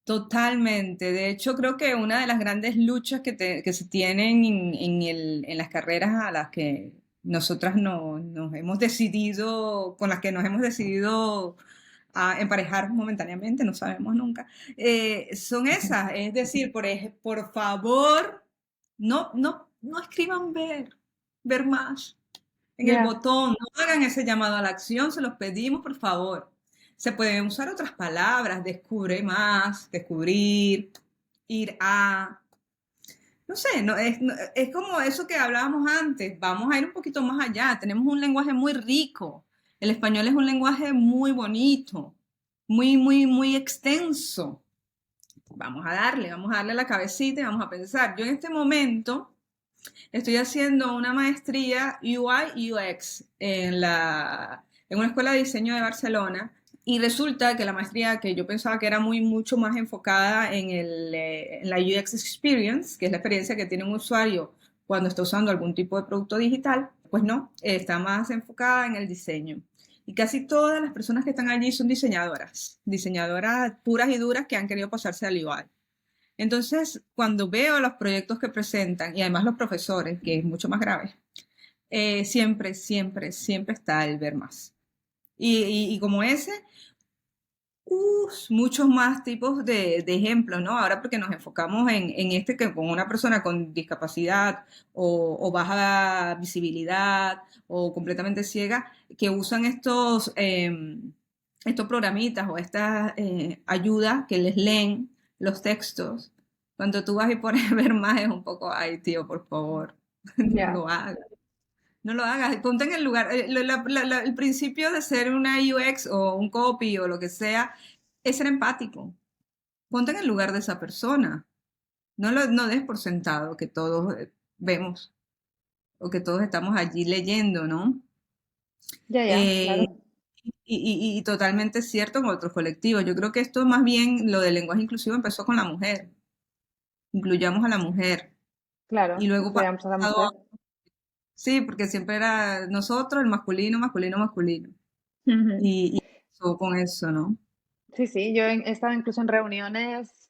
Totalmente. De hecho, creo que una de las grandes luchas que se tienen en las carreras a las que nosotras nos hemos decidido, con las que nos hemos decidido a emparejar momentáneamente, no sabemos nunca, son esas. Es decir, por favor, no escriban ver más en el Ya. botón, no hagan ese llamado a la acción, se los pedimos, por favor. Se pueden usar otras palabras, descubre más, descubrir, ir a, no sé, es como eso que hablábamos antes, vamos a ir un poquito más allá, tenemos un lenguaje muy rico, el español es un lenguaje muy bonito, muy extenso. Vamos a darle la cabecita y vamos a pensar. Yo en este momento estoy haciendo una maestría UI UX en una escuela de diseño de Barcelona y resulta que la maestría que yo pensaba que era mucho más enfocada en la UX Experience, que es la experiencia que tiene un usuario cuando está usando algún tipo de producto digital, pues no, está más enfocada en el diseño. Y casi todas las personas que están allí son diseñadoras puras y duras que han querido pasarse al UI. Entonces, cuando veo los proyectos que presentan, y además los profesores, que es mucho más grave, siempre, siempre, siempre está el ver más. Y como ese, muchos más tipos de ejemplos, ¿no? Ahora porque nos enfocamos en este que con una persona con discapacidad o baja visibilidad o completamente ciega, que usan estos programitas o estas ayudas que les leen los textos. Cuando tú vas y pones ver más es un poco, ay, tío, por favor, no Ya, lo hagas. No lo hagas, ponte en el lugar. El principio de ser una UX o un copy o lo que sea es ser empático. Ponte en el lugar de esa persona. No des por sentado que todos vemos o que todos estamos allí leyendo, ¿no? ya, Eh, claro. y totalmente cierto en otros colectivos. Yo creo que esto más bien, lo del lenguaje inclusivo empezó con la mujer. Incluyamos a la mujer. Y Claro, luego incluyamos a la pasado, mujer. sí, porque siempre era nosotros, el masculino, masculino, masculino. Y empezó con eso, ¿no? Sí, sí, yo he estado incluso en reuniones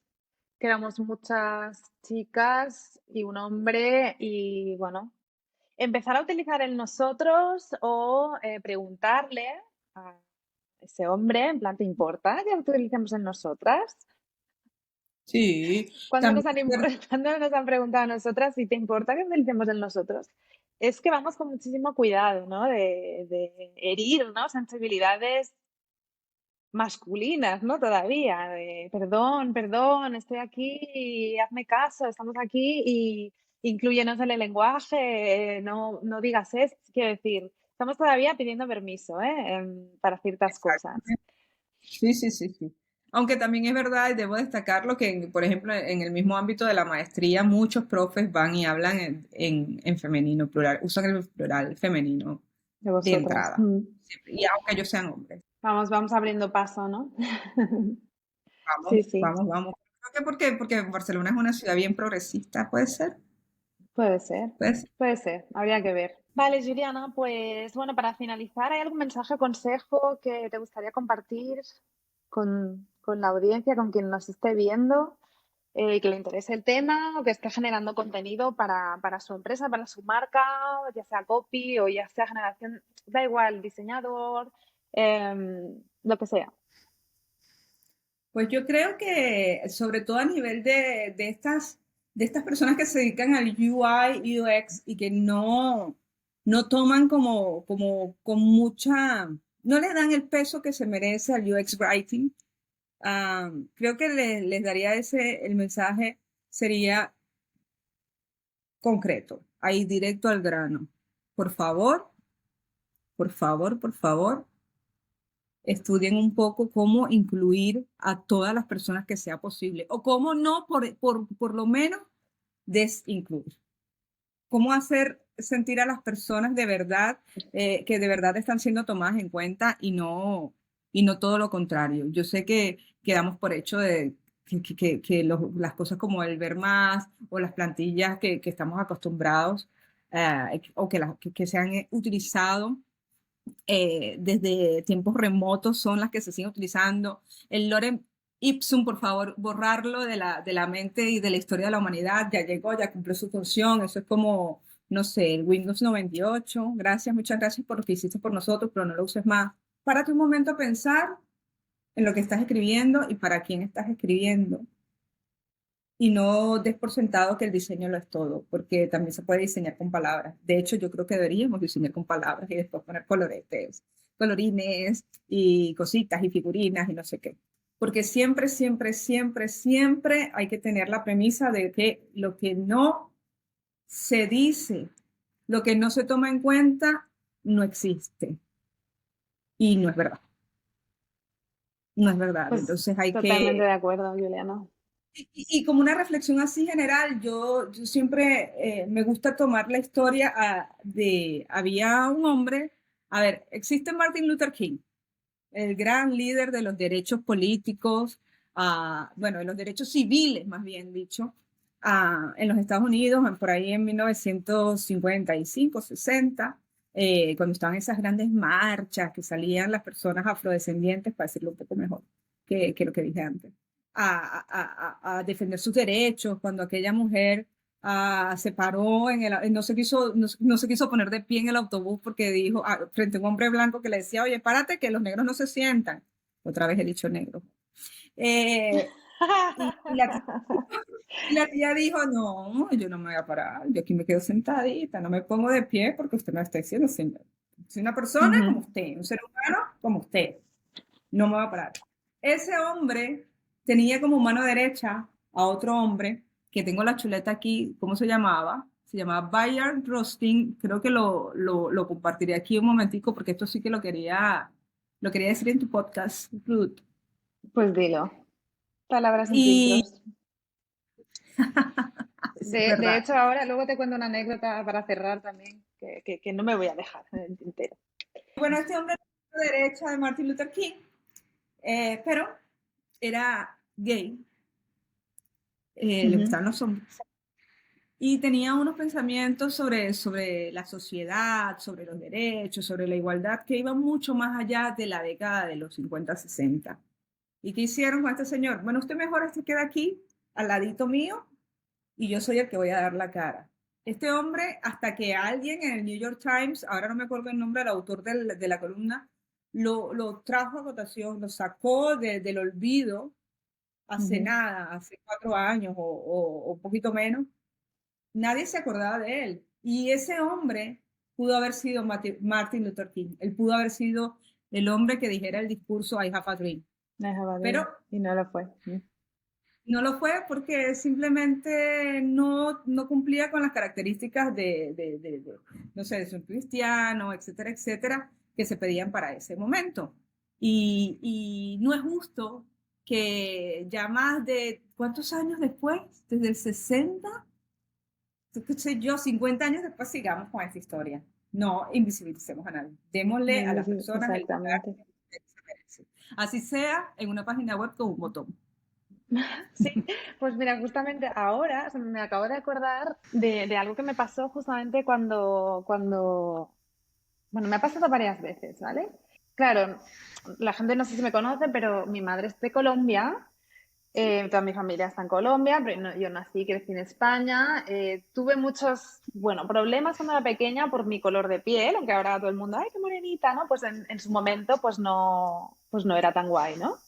que éramos muchas chicas y un hombre y bueno, empezar a utilizar el nosotros o preguntarle a ese hombre, en plan, ¿te importa que utilicemos el nosotras? Sí, ¿Cuándo también nos han, es verdad. cuándo nos han preguntado a nosotras si te importa que utilicemos el nosotros? Es que vamos con muchísimo cuidado, ¿no? De herir, ¿no? Sensibilidades masculinas, ¿no? Todavía, de perdón, perdón, estoy aquí, hazme caso, estamos aquí y inclúyenos en el lenguaje, no digas esto, quiero decir, estamos todavía pidiendo permiso, para ciertas cosas. Exactamente. Sí, sí, sí, sí. Aunque también es verdad, y debo destacarlo, que, por ejemplo, en el mismo ámbito de la maestría, muchos profes van y hablan en femenino, plural, usan el plural femenino De de vosotras. entrada. Y aunque ellos sean hombres. Vamos abriendo paso, ¿no? Sí, Vamos, sí, vamos, vamos. Creo que porque Barcelona es una ciudad bien progresista, ¿puede ser? puede ser, Puede ser. puede ser, habría que ver. Vale, Juliana, pues bueno, para finalizar, ¿hay algún mensaje o consejo que te gustaría compartir con la audiencia, con quien nos esté viendo, que le interese el tema o que esté generando contenido para su empresa, para su marca, ya sea copy o ya sea generación, da igual, diseñador, lo que sea? Pues yo creo que sobre todo a nivel de estas personas que se dedican al UI, UX y que no toman como con mucha, no le dan el peso que se merece al UX Writing, creo que les daría el mensaje sería concreto, ahí directo al grano. Por favor, por favor, por favor, estudien un poco cómo incluir a todas las personas que sea posible o cómo no, por lo menos, desincluir. Cómo hacer sentir a las personas de verdad que de verdad están siendo tomadas en cuenta y no todo lo contrario. Yo sé que quedamos por hecho de que las cosas como el ver más o las plantillas que estamos acostumbrados o que se han utilizado desde tiempos remotos son las que se siguen utilizando. El lorem ipsum, por favor, borrarlo de la mente y de la historia de la humanidad. Ya llegó, ya cumplió su función. Eso es como, no sé, el Windows 98. Gracias, muchas gracias por lo que hiciste por nosotros, pero no lo uses más. Párate un momento a pensar en lo que estás escribiendo y para quién estás escribiendo. Y no des por sentado que el diseño lo es todo, porque también se puede diseñar con palabras. De hecho, yo creo que deberíamos diseñar con palabras y después poner coloretes, colorines y cositas y figurinas y no sé qué. Porque siempre, siempre, siempre, siempre hay que tener la premisa de que lo que no se dice, lo que no se toma en cuenta, no existe. Y no es verdad. No es verdad. Pues Entonces hay totalmente que de acuerdo, Juliana. y como una reflexión así general, yo siempre me gusta tomar la historia había un hombre, a ver, existe Martin Luther King, el gran líder de los derechos políticos, bueno, de los derechos civiles, más bien dicho, en los Estados Unidos, por ahí en 1955, 60, cuando estaban esas grandes marchas que salían las personas afrodescendientes, para decirlo un poco mejor que lo que dije antes a defender sus derechos, cuando aquella mujer se paró no se quiso poner de pie en el autobús porque dijo frente a un hombre blanco que le decía, oye, párate que los negros no se sientan. Otra vez he dicho negro. Eh, y la tía dijo, no, yo no me voy a parar, yo aquí me quedo sentadita, no me pongo de pie porque usted me está diciendo, señor. Soy una persona como usted, un ser humano como usted. No me voy a parar. Ese hombre tenía como mano derecha a otro hombre, que tengo la chuleta aquí, ¿cómo se llamaba? Se llamaba Bayard Rustin, creo que lo compartiré aquí un momentico, porque esto sí que lo quería decir en tu podcast, Ruth. Pues dilo. Palabras sin Y filtros. es De verdad. hecho, ahora luego te cuento una anécdota para cerrar también, que no me voy a dejar en el tintero. Bueno, este hombre era de derecha de Martin Luther King, pero era gay, le gustaban los hombres. Y tenía unos pensamientos sobre la sociedad, sobre los derechos, sobre la igualdad, que iban mucho más allá de la década de los 50-60. ¿Y qué hicieron con este señor? Bueno, usted mejor se queda aquí, al ladito mío, y yo soy el que voy a dar la cara. Este hombre, hasta que alguien en el New York Times, ahora no me acuerdo el nombre del autor de la columna, lo trajo a votación, lo sacó del olvido hace nada, hace 4 años o un poquito menos. Nadie se acordaba de él. Y ese hombre pudo haber sido Martin Luther King. Él pudo haber sido el hombre que dijera el discurso I have a dream. Pero Y no lo fue. no lo fue porque simplemente no cumplía con las características no sé, de ser cristiano, etcétera, etcétera, que se pedían para ese momento. Y no es justo que ya más de, ¿cuántos años después? Desde el 60, qué sé yo, 50 años después sigamos con esta historia. No invisibilicemos a nadie. Démosle a las personas el lugar Exactamente. que se merecen. Así sea en una página web con un botón. Sí, pues mira, justamente ahora me acabo de acordar de algo que me pasó justamente bueno, me ha pasado varias veces, ¿vale? Claro, la gente no sé si me conoce, pero mi madre es de Colombia, toda mi familia está en Colombia, pero yo nací y crecí en España. Tuve muchos, bueno, problemas cuando era pequeña por mi color de piel, aunque ahora todo el mundo, ¡ay, qué morenita!, ¿no? Pues en su momento, pues no era tan guay, ¿no?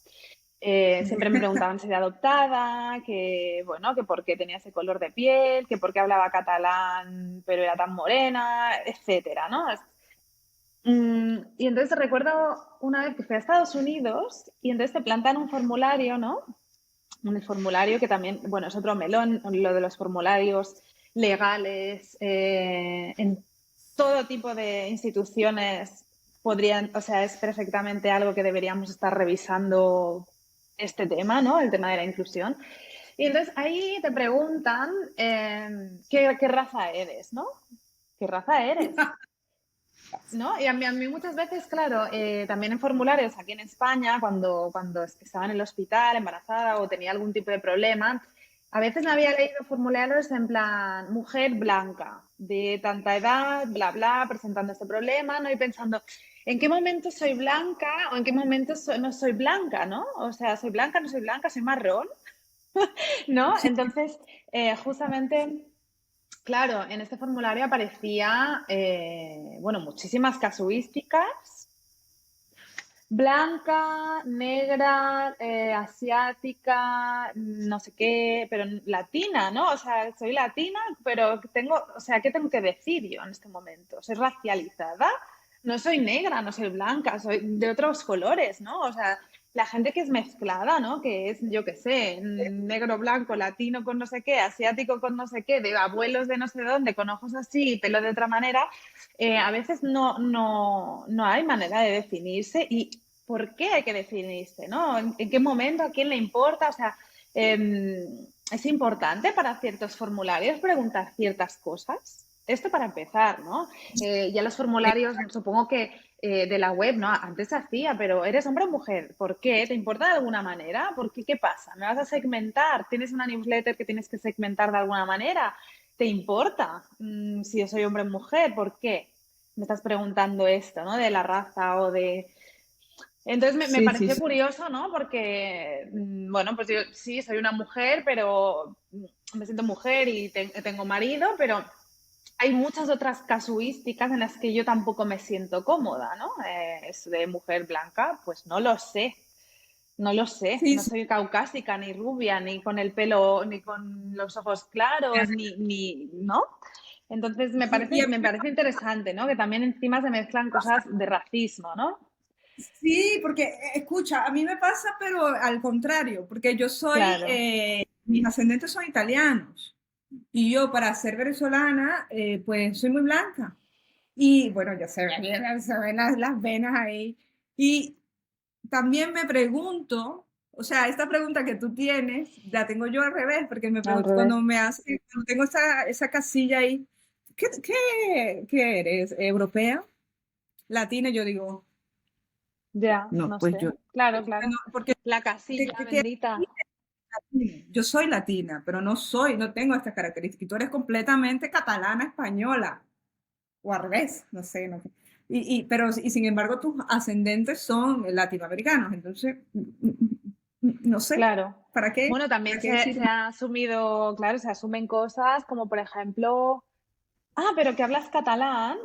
Siempre me preguntaban si era adoptada, que bueno, que por qué tenía ese color de piel, que por qué hablaba catalán pero era tan morena, etcétera, ¿no? Y entonces recuerdo una vez que fui a Estados Unidos y entonces te plantan un formulario, ¿no? Un formulario que también, bueno, es otro melón, lo de los formularios legales, en todo tipo de instituciones podrían, o sea, es perfectamente algo que deberíamos estar revisando este tema, ¿no? El tema de la inclusión. Y entonces ahí te preguntan qué raza eres, ¿no? ¿Qué raza eres? ¿No? Y a mí muchas veces, claro, también en formularios aquí en España, cuando estaba en el hospital, embarazada o tenía algún tipo de problema, a veces me había leído formularios en plan mujer blanca, de tanta edad, bla, bla, presentando este problema, ¿no? Y pensando, ¿en qué momento soy blanca o en qué momento no soy blanca, ¿no? O sea, ¿soy blanca, no soy blanca, soy marrón? ¿No? Entonces, justamente... Claro, en este formulario aparecía, bueno, muchísimas casuísticas. Blanca, negra, asiática, no sé qué, pero latina, ¿no? O sea, soy latina, pero o sea, ¿qué tengo que decir yo en este momento? ¿Soy racializada? No soy negra, no soy blanca, soy de otros colores, ¿no? O sea, la gente que es mezclada, ¿no? Que es, yo qué sé, negro, blanco, latino con no sé qué, asiático con no sé qué, de abuelos de no sé dónde, con ojos así y pelo de otra manera, a veces no hay manera de definirse y por qué hay que definirse, ¿no? ¿En qué momento? ¿A quién le importa? O sea, es importante para ciertos formularios preguntar ciertas cosas. Esto para empezar, ¿no? Ya los formularios, supongo que de la web, ¿no? Antes se hacía, pero ¿eres hombre o mujer? ¿Por qué? ¿Te importa de alguna manera? ¿Por qué? ¿Qué pasa? ¿Me vas a segmentar? ¿Tienes una newsletter que tienes que segmentar de alguna manera? ¿Te importa si yo soy hombre o mujer? ¿Por qué? Me estás preguntando esto, ¿no? De la raza o de... Entonces me Sí, sí, pareció sí. curioso, ¿no? Porque, bueno, pues yo sí soy una mujer, pero me siento mujer y tengo marido, pero hay muchas otras casuísticas en las que yo tampoco me siento cómoda, ¿no? Es de mujer blanca, pues no lo sé. No lo sé, Sí, no sí. soy caucásica, ni rubia, ni con el pelo, ni con los ojos claros, ¿no? Entonces Y a mí me parece interesante, ¿no? Que también encima se mezclan cosas de racismo, ¿no? sí, porque escucha, a mí me pasa, pero al contrario, porque yo soy, Claro, mis ascendentes son italianos y yo para ser venezolana, pues soy muy blanca. Y bueno, ya se ven las venas ahí. Y también me pregunto, o sea, esta pregunta que tú tienes, la tengo yo al revés, porque me al pregunto, revés. cuando me hace, cuando tengo esa casilla ahí, ¿qué eres? ¿Europea? ¿Latina? Yo digo, Ya, no, no pues sé. yo, Claro, claro. no, porque La casilla bendita. yo soy latina, pero no soy, no tengo estas características. Y tú eres completamente catalana, española, o al revés, no sé. No sé. Pero, y sin embargo, tus ascendentes son latinoamericanos. Entonces, no sé, Claro. ¿para qué? Bueno, también ¿Para qué se sirve? ha asumido, claro, se asumen cosas como, por ejemplo, pero que hablas catalán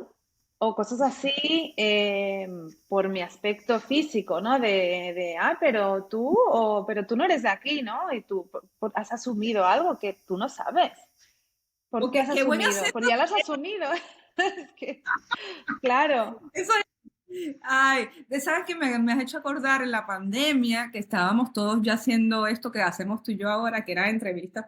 o cosas así por mi aspecto físico, ¿no? Pero tú no eres de aquí, ¿no? Y tú has asumido algo que tú no sabes. ¿Por O qué has qué buen asumido? acento Porque ya lo has asumido. Es que, claro. eso es. Ay, ¿sabes que me has hecho acordar en la pandemia que estábamos todos ya haciendo esto que hacemos tú y yo ahora, que era entrevistas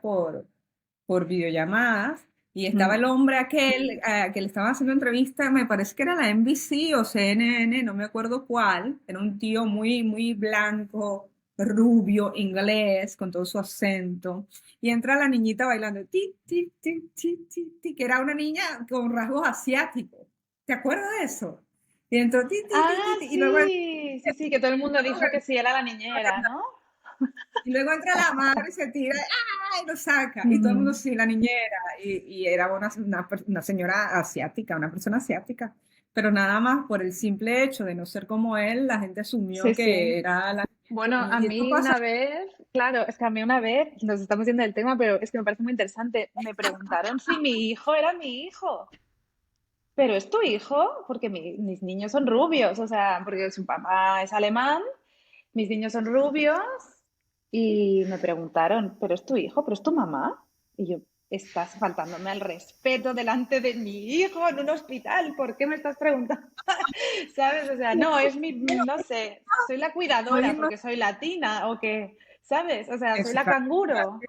por videollamadas, y estaba el Mm. hombre aquel que le estaban haciendo entrevista, me parece que era la NBC o CNN, no me acuerdo cuál, era un tío muy, muy blanco, rubio, inglés, con todo su acento, y entra la niñita bailando, ti, ti, ti, ti, ti, ti, que era una niña con rasgos asiáticos. ¿Te acuerdas de eso? Y entró, ti, ti, ti, ti, ti, y luego Sí, sí, sí, que todo el mundo dijo que sí era la niñera, ¿no? y luego entra la madre y se tira, ¡ah! Y lo saca. Y todo el mundo, Ujú. sí, la niñera. Y era una señora asiática, una persona asiática. Pero nada más por el simple hecho de no ser como él, la gente asumió Sí, que sí. era la Bueno, niña. a Y esto mí pasa. una vez, claro, es que a mí una vez, nos estamos yendo del tema, pero es que me parece muy interesante, me preguntaron si mi hijo era mi hijo. ¿Pero es tu hijo? Porque mis niños son rubios, o sea, porque su papá es alemán, mis niños son rubios, y me preguntaron, ¿pero es tu hijo? ¿Pero es tu mamá? Y yo, estás faltándome al respeto delante de mi hijo en un hospital, ¿por qué me estás preguntando? ¿Sabes? O sea, no, es mi, no sé, soy la cuidadora Oye, no, porque soy latina o que, ¿sabes? O sea, soy eso, la claro, canguro.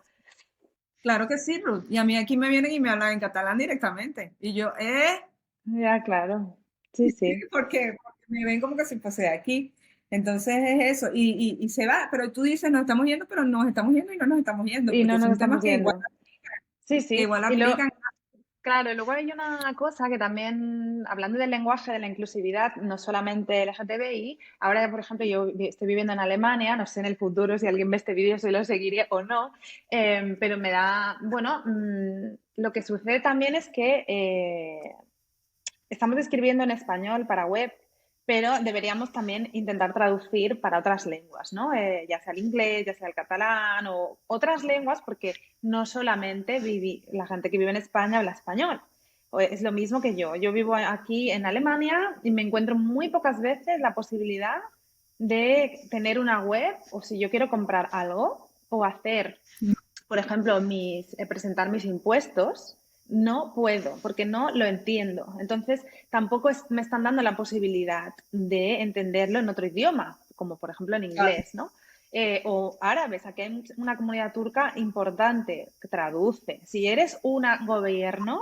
claro que sí, Ruth. Y a mí aquí me vienen y me hablan en catalán directamente. Y yo, ¿eh? Ya, claro. Sí, sí. Porque me ven como que si fuese de aquí. Entonces es eso. Y se va. Pero tú dices, nos estamos yendo, pero nos estamos yendo y no nos estamos yendo. Y no Porque nos son estamos temas yendo. Sí, que sí. igual Y luego, aplican. claro, y luego hay una cosa que también, hablando del lenguaje, de la inclusividad, no solamente LGTBI, ahora, por ejemplo, yo estoy viviendo en Alemania, no sé en el futuro si alguien ve este vídeo si lo seguiría o no, pero me da, bueno, lo que sucede también es que estamos escribiendo en español para web, pero deberíamos también intentar traducir para otras lenguas, ¿no? Ya sea el inglés, ya sea el catalán o otras lenguas, porque no solamente la gente que vive en España habla español. Es lo mismo que yo. Yo vivo aquí en Alemania y me encuentro muy pocas veces la posibilidad de tener una web o si yo quiero comprar algo o hacer por ejemplo, presentar mis impuestos, no puedo porque no lo entiendo. Entonces, tampoco me están dando la posibilidad de entenderlo en otro idioma, como por ejemplo en inglés, ¿no? O árabes, aquí hay una comunidad turca importante que traduce. Si eres un gobierno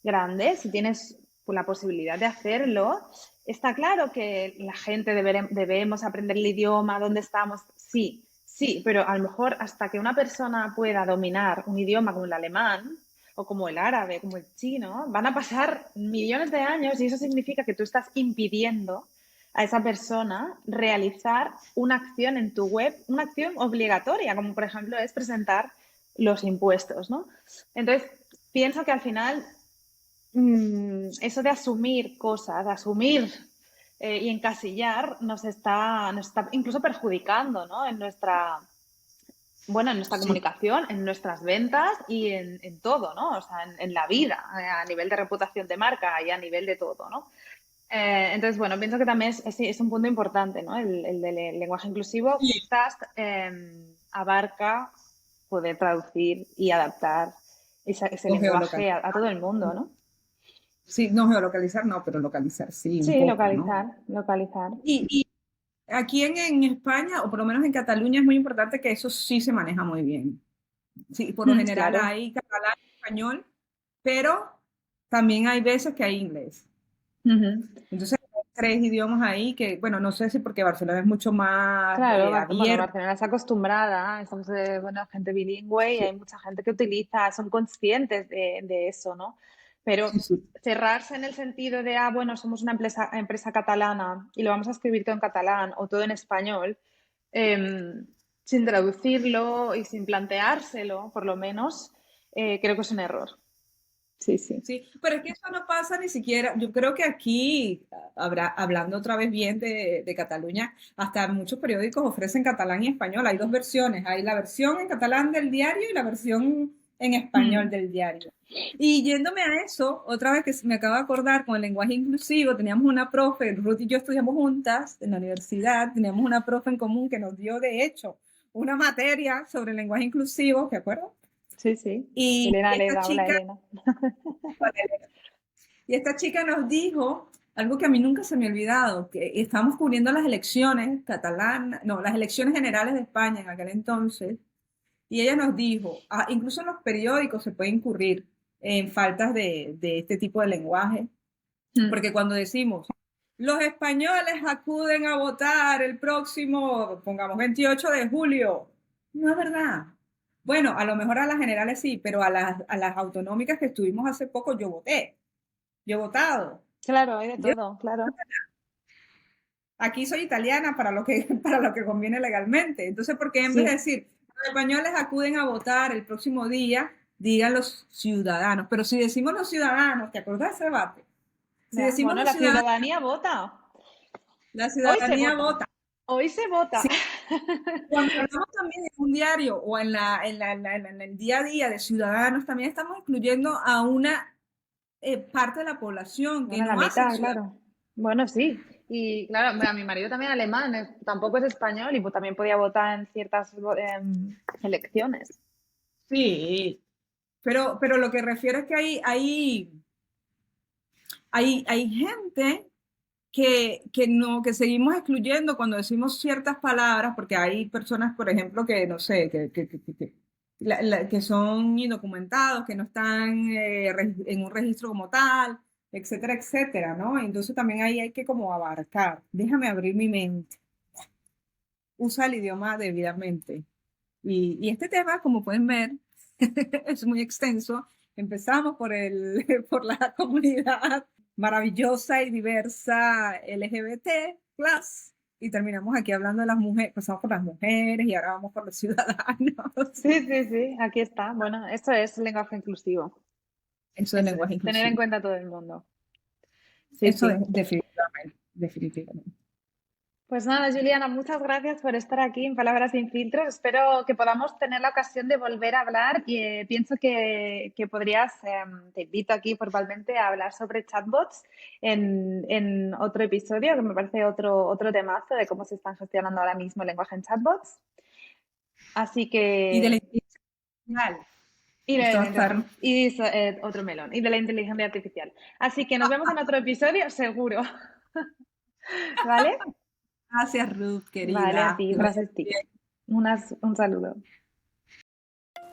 grande, si tienes la posibilidad de hacerlo, está claro que la gente debemos aprender el idioma, dónde estamos, sí, sí, pero a lo mejor hasta que una persona pueda dominar un idioma como el alemán o como el árabe, como el chino, van a pasar millones de años y eso significa que tú estás impidiendo a esa persona realizar una acción en tu web, una acción obligatoria, como por ejemplo es presentar los impuestos, ¿no? Entonces, pienso que al final eso de asumir cosas, de asumir y encasillar nos está incluso perjudicando, ¿no? En nuestra Sí, comunicación, en nuestras ventas y en todo, ¿no? O sea, en la vida, a nivel de reputación de marca y a nivel de todo, ¿no? Entonces, bueno, pienso que también es un punto importante, ¿no? El del lenguaje inclusivo sí, quizás abarca poder traducir y adaptar ese o lenguaje geolocalizar. a todo el mundo, ¿no? Sí, no geolocalizar, no, pero localizar sí, un Sí, poco, ¿no? localizar. Y aquí en España, o por lo menos en Cataluña, es muy importante que eso sí se maneja muy bien. Sí, por lo general Claro. hay catalán y español, pero también hay veces que hay inglés. Ujú. Entonces, hay tres idiomas ahí que, bueno, no sé si porque Barcelona es mucho más Claro, bueno, abierto. Barcelona está acostumbrada, estamos bueno, gente bilingüe y Sí, hay mucha gente que utiliza, son conscientes de eso, ¿no? Pero sí, sí. cerrarse en el sentido de, bueno, somos una empresa catalana y lo vamos a escribir todo en catalán o todo en español, sin traducirlo y sin planteárselo, por lo menos, creo que es un error. Sí, sí. Sí, pero es que eso no pasa ni siquiera. Yo creo que aquí, hablando otra vez bien de Cataluña, hasta muchos periódicos ofrecen catalán y español. Hay dos versiones. Hay la versión en catalán del diario y la versión en español Mm. del diario. Y yéndome a eso, otra vez que me acabo de acordar con el lenguaje inclusivo, teníamos una profe, Ruth y yo estudiamos juntas en la universidad, teníamos una profe en común que nos dio, de hecho, una materia sobre el lenguaje inclusivo, ¿te acuerdas? Sí, sí. Y Elena esta Leda, hola chica Elena. Y esta chica nos dijo algo que a mí nunca se me ha olvidado, que estábamos cubriendo las elecciones catalanas, no, las elecciones generales de España en aquel entonces, y ella nos dijo, incluso en los periódicos se puede incurrir en faltas de este tipo de lenguaje, Mm. porque cuando decimos, los españoles acuden a votar el próximo, pongamos 28 de julio, no es verdad. Bueno, a lo mejor a las generales sí, pero a las autonómicas que estuvimos hace poco yo voté. Yo he votado. Claro, hay de Yo todo, claro. aquí soy italiana para lo que, para lo que conviene legalmente. Entonces, ¿por qué en vez de Sí. decir los españoles acuden a votar el próximo día, digan los ciudadanos? Pero si decimos los ciudadanos, ¿te acuerdas de ese debate? Si Ya, decimos bueno, los la ciudadanos, ciudadanía vota. la Hoy se ciudadanía vota. vota. Hoy se vota. Sí, cuando hablamos también en un diario o en el día a día de ciudadanos, también estamos incluyendo a una parte de la población que Bueno, la no hace mitad, ciudadanos. claro. Bueno, sí. Y claro, a mi marido también alemán, tampoco es español y pues, también podía votar en ciertas elecciones. Sí, pero lo que refiero es que hay gente no, que seguimos excluyendo cuando decimos ciertas palabras, porque hay personas, por ejemplo, que no sé, que son indocumentados, que no están en un registro como tal, etcétera, etcétera, ¿no? Entonces también ahí hay que como abarcar. Déjame abrir mi mente. Usa el idioma debidamente. Y este tema, como pueden ver, es muy extenso. Empezamos por la comunidad maravillosa y diversa LGBT+, y terminamos aquí hablando de las mujeres, pasamos por las mujeres y ahora vamos por los ciudadanos. Sí, sí, sí, aquí está. Bueno, esto es lenguaje inclusivo. Eso es Eso lenguaje es, tener en inclusivo. cuenta a todo el mundo. Sí, Eso sí. es definitivamente, definitivamente. Pues nada, Juliana, muchas gracias por estar aquí en Palabras sin filtros. Espero que podamos tener la ocasión de volver a hablar y pienso que podrías, te invito aquí formalmente a hablar sobre chatbots en otro episodio, que me parece otro temazo de cómo se están gestionando ahora mismo el lenguaje en chatbots. Así Y de la que, inteligencia artificial. y, Esto va a estar... otro melón, y de la inteligencia artificial. Así que nos vemos en otro episodio, seguro. ¿Vale? Gracias, Ruth, Vale, a querida. ti, Que vaya gracias a ti. bien. Un saludo.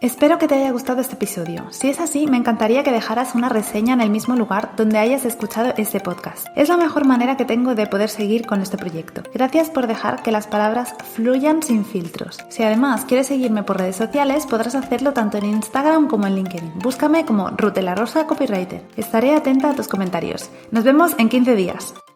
Espero que te haya gustado este episodio. Si es así, me encantaría que dejaras una reseña en el mismo lugar donde hayas escuchado este podcast. Es la mejor manera que tengo de poder seguir con este proyecto. Gracias por dejar que las palabras fluyan sin filtros. Si además quieres seguirme por redes sociales, podrás hacerlo tanto en Instagram como en LinkedIn. Búscame como Ruth de la Rosa Copywriter. Estaré atenta a tus comentarios. Nos vemos en 15 días.